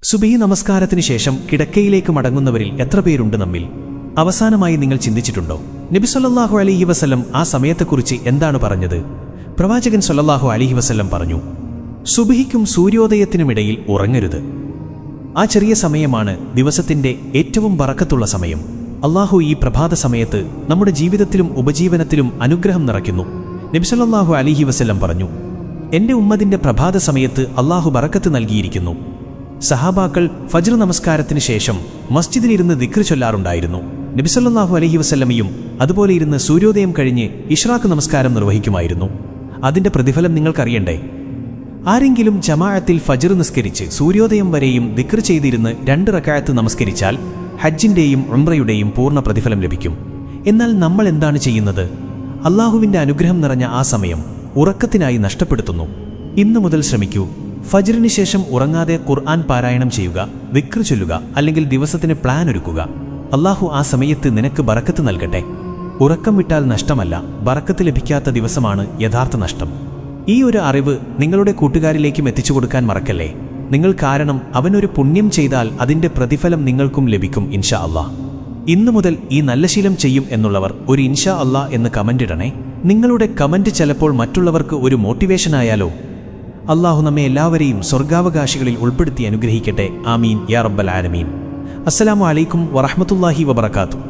സുബഹി നമസ്കാരത്തിനു ശേഷം കിടക്കയിലേക്ക് മടങ്ങുന്നവരിൽ എത്ര പേരുണ്ട് നമ്മിൽ? അവസാനമായി നിങ്ങൾ ചിന്തിച്ചിട്ടുണ്ടോ നബി സല്ലല്ലാഹു അലൈഹി വസല്ലം ആ സമയത്തെക്കുറിച്ച് എന്താണ് പറഞ്ഞത്? പ്രവാചകൻ സല്ലല്ലാഹു അലൈഹി വസല്ലം പറഞ്ഞു, സുബഹിക്കും സൂര്യോദയത്തിനുമിടയിൽ ഉറങ്ങരുത്. ആ ചെറിയ സമയമാണ് ദിവസത്തിന്റെ ഏറ്റവും ബറക്കത്തുള്ള സമയം. അല്ലാഹു ഈ പ്രഭാത സമയത്ത് നമ്മുടെ ജീവിതത്തിലും ഉപജീവനത്തിലും അനുഗ്രഹം നിറയ്ക്കുന്നു. നബി സല്ലല്ലാഹു അലൈഹി വസല്ലം പറഞ്ഞു, എന്റെ ഉമ്മത്തിന്റെ പ്രഭാത സമയത്ത് അല്ലാഹു ബറക്കത്ത് നൽകിയിരിക്കുന്നു. സഹാബാക്കൾ ഫജ്ർ നമസ്കാരത്തിന് ശേഷം മസ്ജിദിലിരുന്ന് ദിക്ർ ചൊല്ലാറുണ്ടായിരുന്നു. നബി സല്ലല്ലാഹു അലൈഹി വസല്ലമയും അതുപോലെ ഇരുന്ന് സൂര്യോദയം കഴിഞ്ഞ് ഇഷ്റാഖ് നമസ്കാരം നിർവഹിക്കുമായിരുന്നു. അതിന്റെ പ്രതിഫലം നിങ്ങൾക്കറിയണ്ടേ? ആരെങ്കിലും ജമാഅത്തിൽ ഫജ്ർ നിസ്കരിച്ച് സൂര്യോദയം വരെയും ദിക്ർ ചെയ്തിരുന്ന് 2 റക്അത്ത് നമസ്കരിച്ചാൽ ഹജ്ജിന്റെയും ഉംറയുടെയും പൂർണ്ണ പ്രതിഫലം ലഭിക്കും. എന്നാൽ നമ്മൾ എന്താണ് ചെയ്യുന്നത്? അല്ലാഹുവിന്റെ അനുഗ്രഹം നിറഞ്ഞ ആ സമയം ഉറക്കത്തിനായി നഷ്ടപ്പെടുത്തുന്നു. ഇന്നു മുതൽ ശ്രമിക്കൂ. ഫജ്റിന് ശേഷം ഉറങ്ങാതെ ഖുർആൻ പാരായണം ചെയ്യുക, ദിക്ർ ചൊല്ലുക, അല്ലെങ്കിൽ ദിവസത്തിന് പ്ലാൻ ഒരുക്കുക. അല്ലാഹു ആ സമയത്ത് നിനക്ക് ബറക്കത്ത് നൽകട്ടെ. ഉറക്കം വിട്ടാൽ നഷ്ടമല്ല, ബറക്കത്ത് ലഭിക്കാത്ത ദിവസമാണ് യഥാർത്ഥ നഷ്ടം. ഈ ഒരു അറിവ് നിങ്ങളുടെ കൂട്ടുകാരിലേക്കും എത്തിച്ചു കൊടുക്കാൻ മറക്കല്ലേ. നിങ്ങൾ കാരണം അവനൊരു പുണ്യം ചെയ്താൽ അതിന്റെ പ്രതിഫലം നിങ്ങൾക്കും ലഭിക്കും ഇൻഷാ അല്ലാഹ്. ഇന്നു മുതൽ ഈ നല്ല ശീലം ചെയ്യും എന്നുള്ളവർ ഒരു ഇൻഷാ അല്ലാഹ് എന്ന് കമന്റ് ഇടണേ. നിങ്ങളുടെ കമന്റ് ചിലപ്പോൾ മറ്റുള്ളവർക്ക് ഒരു മോട്ടിവേഷനായാലോ. അല്ലാഹു നമ്മെ എല്ലാവരെയും സ്വർഗാവകാശികളിൽ ഉൾപ്പെടുത്തി അനുഗ്രഹിക്കട്ടെ. ആമീൻ യാ റബ്ബൽ ആലമീൻ. അസ്സലാമു അലൈക്കും വറഹ്മത്തുള്ളാഹി വബറകാതുഹു.